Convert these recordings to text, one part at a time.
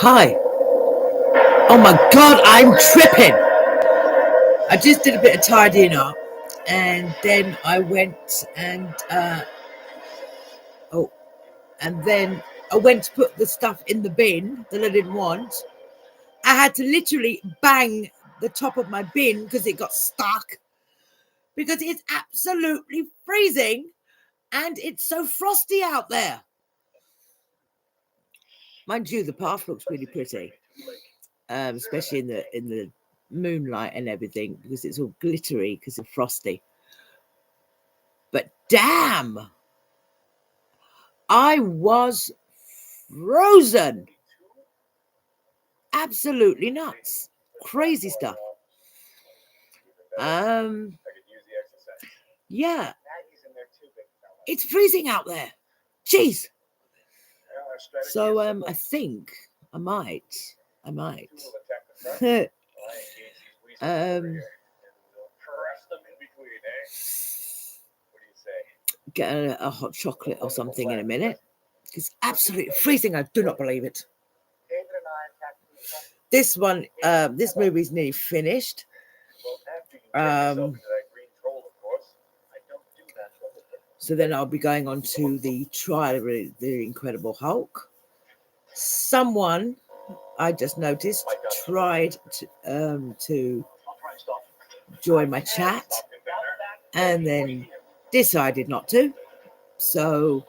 Hi. Oh my God, I'm tripping. I just did a bit of tidying up and then I went and, oh, and then I went to put the stuff in the bin that I didn't want. I had to literally bang the top of my bin because it got stuck because it's absolutely freezing and it's so frosty out there. Mind you, the path looks really pretty, especially in the moonlight and everything because it's all glittery because it's frosty. But damn, I was frozen. Absolutely nuts. Crazy stuff. Yeah. It's freezing out there. Jeez. So I think I might. Get a hot chocolate or something in a minute. It's absolutely freezing. I do not believe it. This one, this movie's nearly finished. So then I'll be going on to the trial of the Incredible Hulk. Someone I just noticed tried to join my chat and then decided not to. So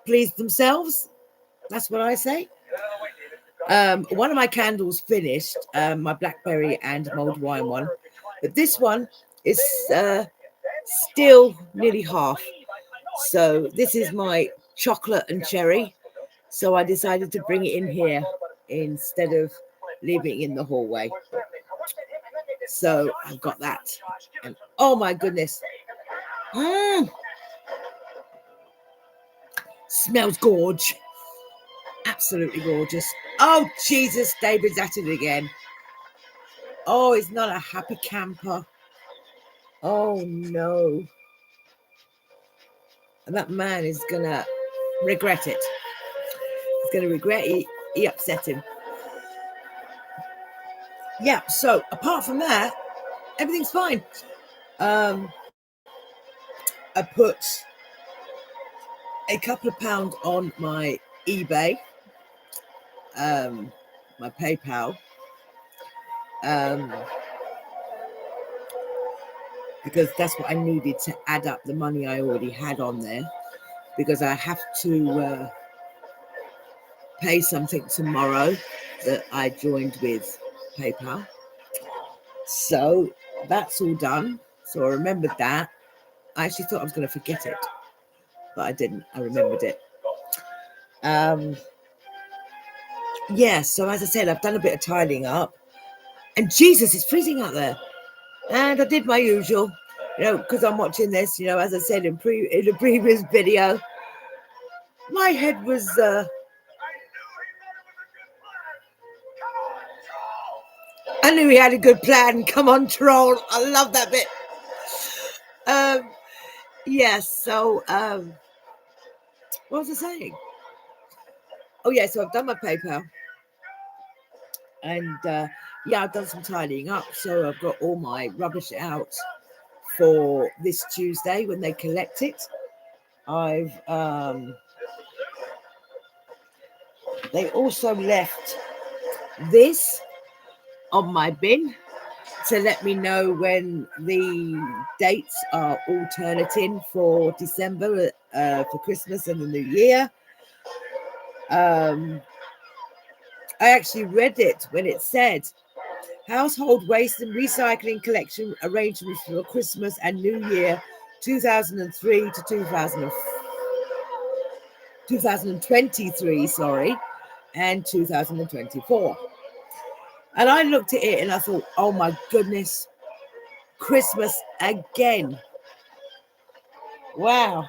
please themselves. That's what I say. One of my candles finished, my blackberry and mulled wine one, but this one is still nearly half. So this is my chocolate and cherry. So I decided to bring it in here instead of leaving it in the hallway. So I've got that. And oh my goodness. Smells gorge. Absolutely gorgeous. Oh, Jesus, David's at it again. Oh, it's not a happy camper. Oh, no. And that man is going to regret it. He's going to regret he upset him. Yeah, so apart from that, everything's fine. I put a couple of pounds on my eBay, my PayPal, because that's what I needed to add up the money I already had on there, because I have to pay something tomorrow that I joined with PayPal. So that's all done. So I remembered that. I actually thought I was going to forget it, but I didn't. I remembered it. Yeah, so as I said, I've done a bit of tidying up. And Jesus, it's freezing out there. And I did my usual, because I'm watching this, as I said in a previous video, my head was... I knew he had a good plan. Come on, troll. I love that bit. Yes, so, what was I saying? Oh, yeah, so I've done my PayPal. And, yeah, I've done some tidying up. So I've got all my rubbish out for this Tuesday when they collect it. They also left this on my bin to let me know when the dates are all turning for December, for Christmas and the New Year. I actually read it when it said household waste and recycling collection arrangements for Christmas and New Year 2003 to 2023, sorry, and 2024. And I looked at it and I thought, oh my goodness, Christmas again. Wow.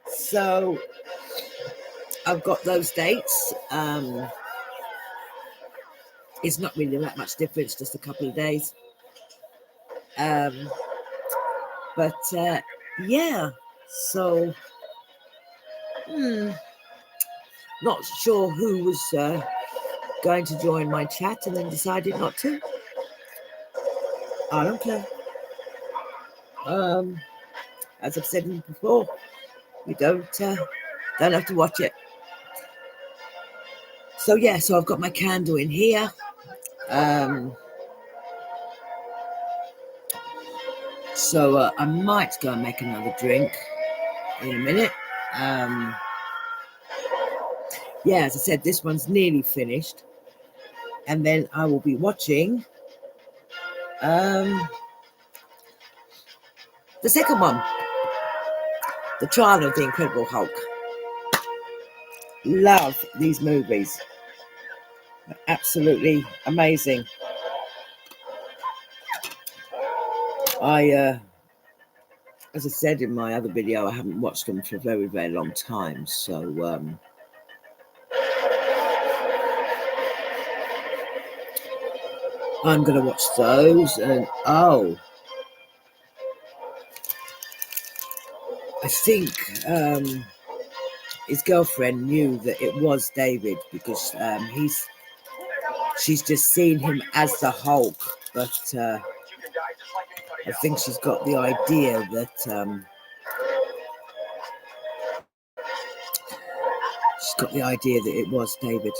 So I've got those dates. It's not really that much difference, just a couple of days. But yeah, so Not sure who was going to join my chat and then decided not to. I don't care. As I've said before, you don't have to watch it. So yeah, so I've got my candle in here. So I might go and make another drink in a minute. Yeah, as I said, this one's nearly finished. And then I will be watching the second one, The Trial of the Incredible Hulk. Love these movies. Absolutely amazing. As I said in my other video, I haven't watched them for a very, very long time. So I'm going to watch those. And I think his girlfriend knew that it was David because she's just seen him as the Hulk, but I think she's got the idea that it was David.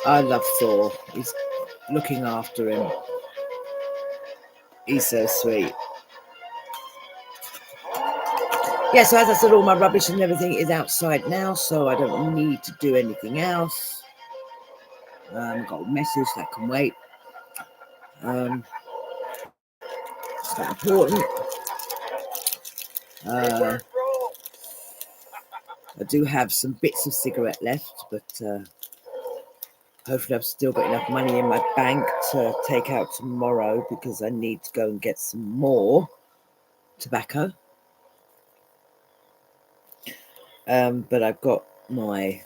I love Thor. He's looking after him. He's so sweet. Yeah, so as I said, all my rubbish and everything is outside now, so I don't need to do anything else. I've got a message that can wait. It's not important. I do have some bits of cigarette left, but hopefully I've still got enough money in my bank to take out tomorrow because I need to go and get some more tobacco. But I've got my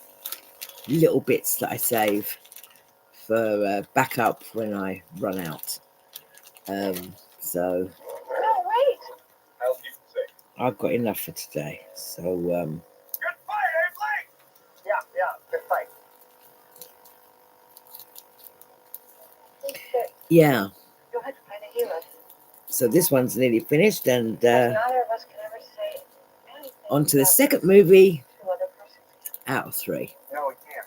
little bits that I save for backup when I run out. So I've got enough for today. So good fight, eh, Blake? Yeah, good fight. Yeah. So this one's nearly finished, and on to the second movie out of 3. No, we can't.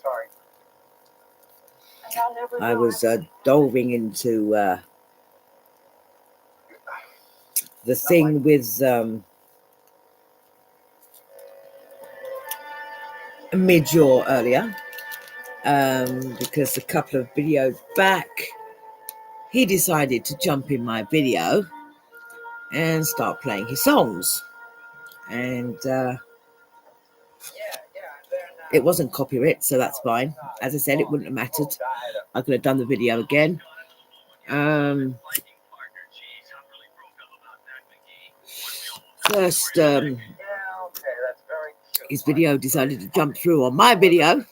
Sorry. I was diving into the thing with Midjaw earlier, because a couple of videos back, he decided to jump in my video and start playing his songs. And it wasn't copyright, so that's fine. As I said, it wouldn't have mattered. I could have done the video again. First, his video decided to jump through on my video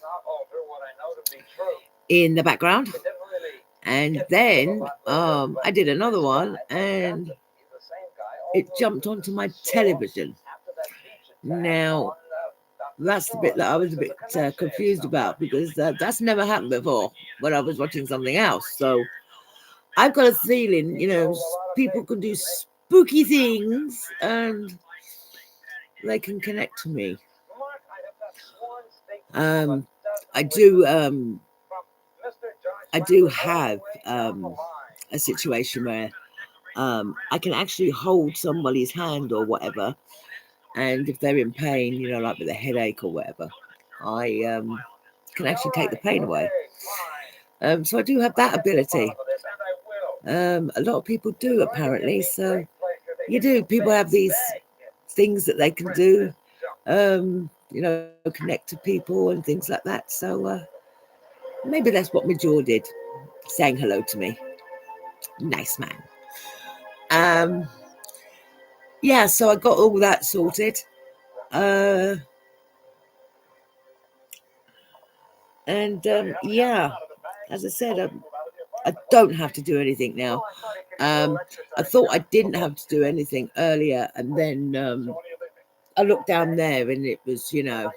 in the background. And then I did another one and it jumped onto my television. Now, that's the bit that I was a bit confused about, because that's never happened before when I was watching something else. So I've got a feeling, people can do spooky things and they can connect to me. I do have a situation where I can actually hold somebody's hand or whatever, and if they're in pain, like with a headache or whatever, I can actually take the pain away. So I do have that ability. A lot of people do, apparently. So you do. People have these things that they can do, connect to people and things like that. So maybe that's what Midjaw did, saying hello to me. Nice man. Yeah, so I got all that sorted. And yeah, as I said, I don't have to do anything now. I thought I didn't have to do anything earlier, and then I looked down there and it was, you know,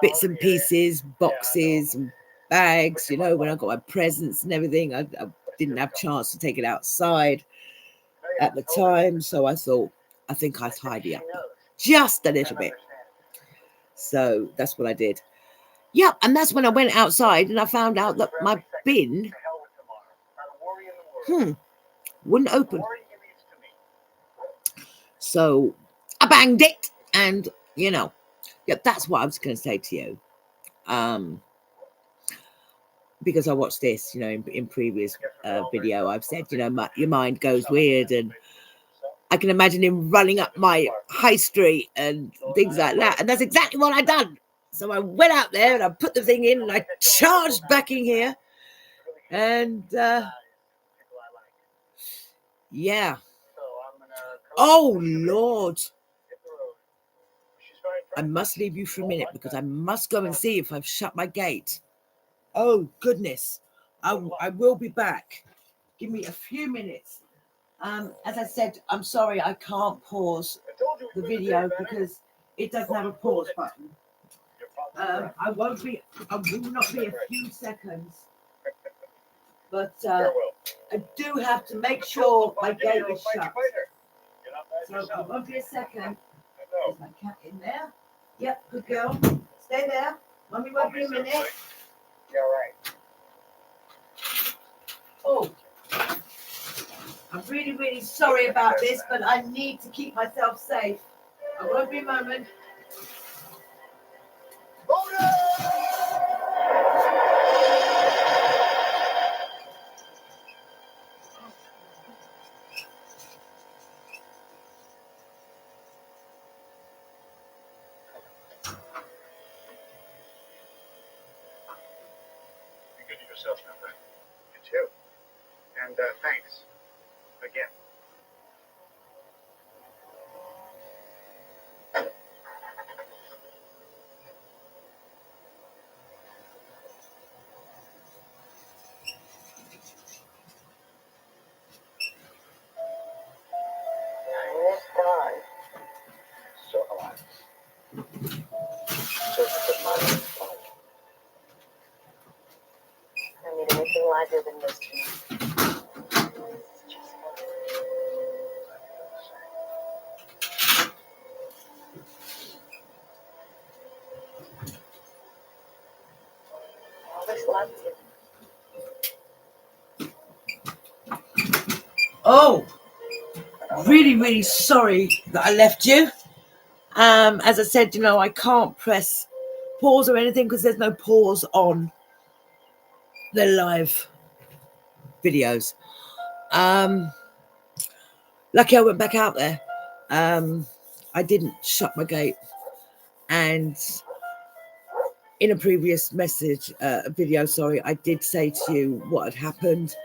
bits and pieces, boxes and bags, you know, when I got my presents and everything. I didn't have a chance to take it outside at the time, so I thought, I think I tidy up just a little bit. So that's what I did. Yeah, and that's when I went outside and I found out that my bin wouldn't open. So I banged it, and you know, yeah, that's what I was going to say to you. Because I watched this, you know, in previous video, I've said, you know, your mind goes weird, and I can imagine him running up my high street and things like that. And that's exactly what I done. So I went out there and I put the thing in and I charged back in here. And yeah. Oh, Lord. I must leave you for a minute because I must go and see if I've shut my gate. Oh, goodness. I will be back. Give me a few minutes. As I said, I'm sorry I can't pause the video because it doesn't have a pause button. I will not be a few seconds. But I do have to make sure my gate is shut. So it won't be a second. There's my cat in there. Yep, good girl. Stay there. Mummy won't be a minute. Yeah, right. Oh, I'm really, really sorry about this, but I need to keep myself safe. I won't be a moment. Yourself, my friend. You too. And thanks again. So alive. So alive. I need anything larger than this to me. Always loved you. Oh, really, really sorry that I left you. As I said, you know, I can't press pause or anything because there's no pause on the live videos. Lucky I went back out there. I didn't shut my gate, and in a previous video, sorry, I did say to you what had happened.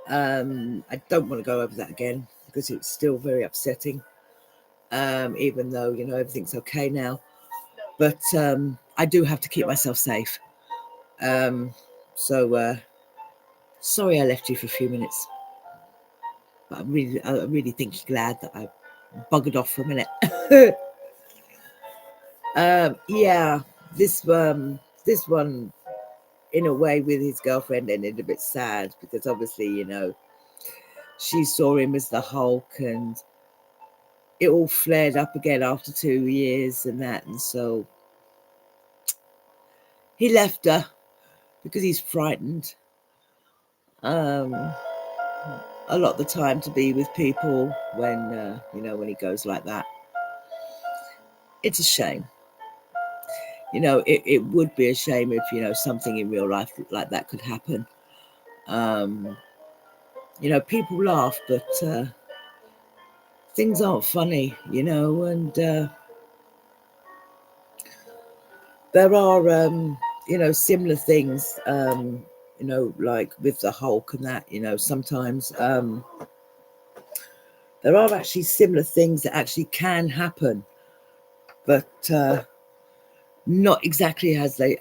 I don't want to go over that again because it's still very upsetting, even though, you know, everything's okay now. But I do have to keep myself safe. So sorry I left you for a few minutes. But I really think you're glad that I buggered off for a minute. Yeah, this one, in a way, with his girlfriend ended a bit sad because obviously, you know, she saw him as the Hulk, and it all flared up again after 2 years and that, and so he left her because he's frightened a lot of the time to be with people when you know, when he goes like that. It's a shame. You know, it would be a shame if, you know, something in real life like that could happen. You know, people laugh, but things aren't funny, you know, and there are, you know, similar things, you know, like with the Hulk and that, you know, sometimes there are actually similar things that actually can happen, but not exactly as they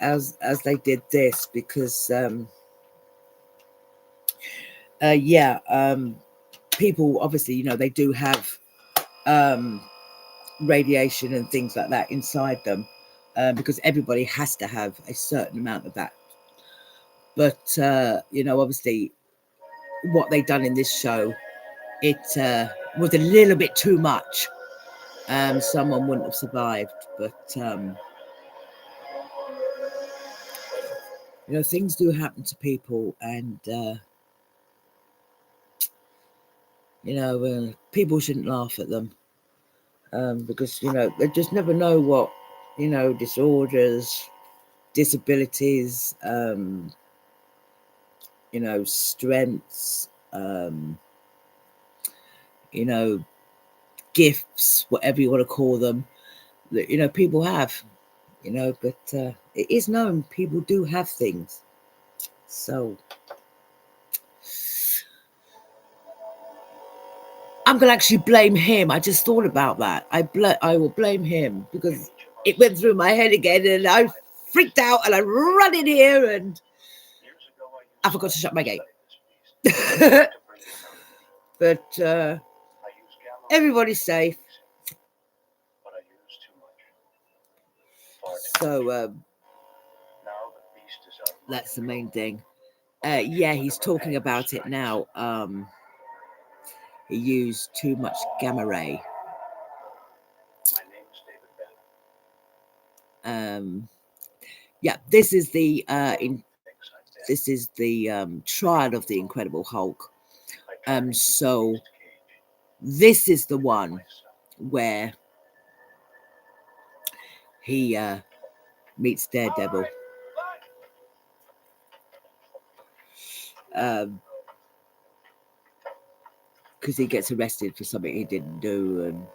did this, because Yeah, people obviously, you know, they do have radiation and things like that inside them, because everybody has to have a certain amount of that. But you know, obviously what they done in this show, it was a little bit too much. Someone wouldn't have survived, but you know, things do happen to people, and you know, people shouldn't laugh at them, because you know, they just never know what, you know, disorders, disabilities, you know, strengths, you know, gifts, whatever you want to call them, that, you know, people have, you know. But it is known people do have things. So I'm gonna actually blame him. I just thought about that. I will blame him, because it went through my head again, and I freaked out, and I ran in here, and I forgot to shut my gate. But everybody's safe. So that's the main thing. Yeah, he's talking about it now. He used too much gamma ray. Yeah, this is the trial of the Incredible Hulk. So this is the one where he meets Daredevil. Because he gets arrested for something he didn't do, and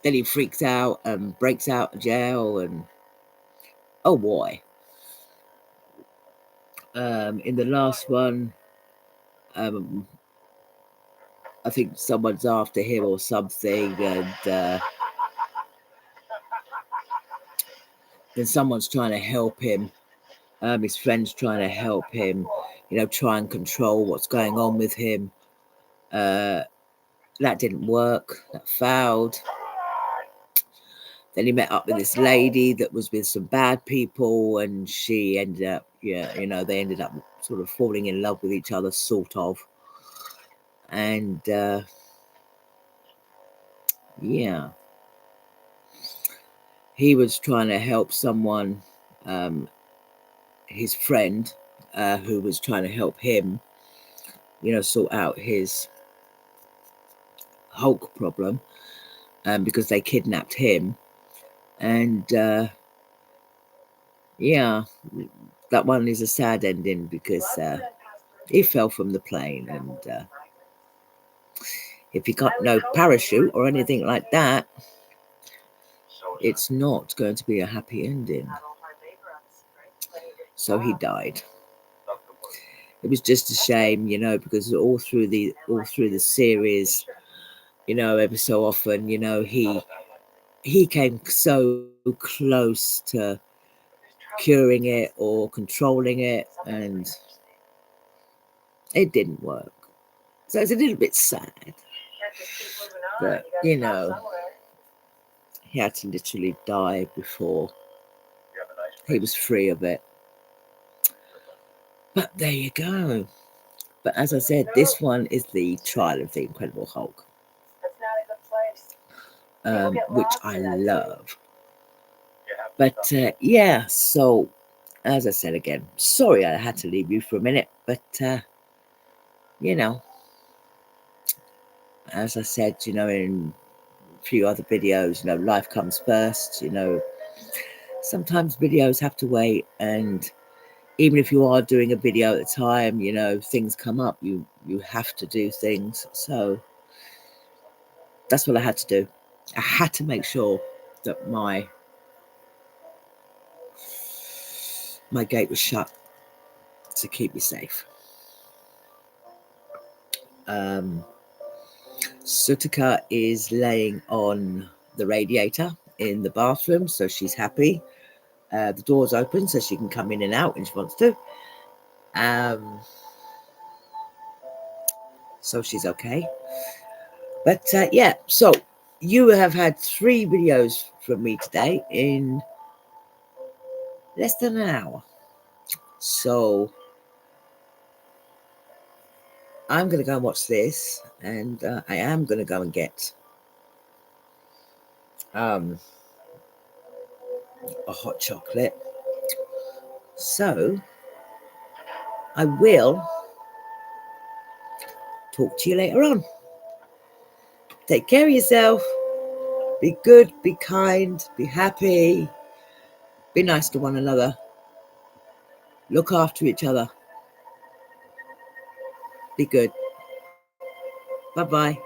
then he freaks out and breaks out of jail, and oh boy. In the last one, I think someone's after him or something, and then someone's trying to help him. His friend's trying to help him, you know, try and control what's going on with him. That didn't work. That failed. Then he met up with this lady that was with some bad people, and she ended up, yeah, you know, they ended up sort of falling in love with each other, sort of. And yeah, he was trying to help someone, his friend, who was trying to help him, you know, sort out his Hulk problem, because they kidnapped him. And yeah, that one is a sad ending, because he fell from the plane, and if he got no parachute or anything like that, it's not going to be a happy ending. So he died. It was just a shame, you know, because all through the series, you know, every so often, you know, he came so close to curing it or controlling it, and it didn't work. So it's a little bit sad. But, you know, he had to literally die before he was free of it. But there you go. But as I said, this one is the trial of the Incredible Hulk, which I love. But yeah, so as I said again, sorry I had to leave you for a minute, but you know, as I said, you know, in a few other videos, you know, life comes first. You know, sometimes videos have to wait, and even if you are doing a video at a time, you know, things come up, you have to do things. So that's what I had to do. I had to make sure that my gate was shut to keep me safe. Sutika is laying on the radiator in the bathroom, so she's happy. The door's open, so she can come in and out when she wants to. so she's okay. But yeah, so you have had 3 videos from me today in less than an hour. So I'm going to go and watch this, and I am going to go and get a hot chocolate. So I will talk to you later on. Take care of yourself. Be good, be kind, be happy. Be nice to one another. Look after each other. Be good. Bye-bye.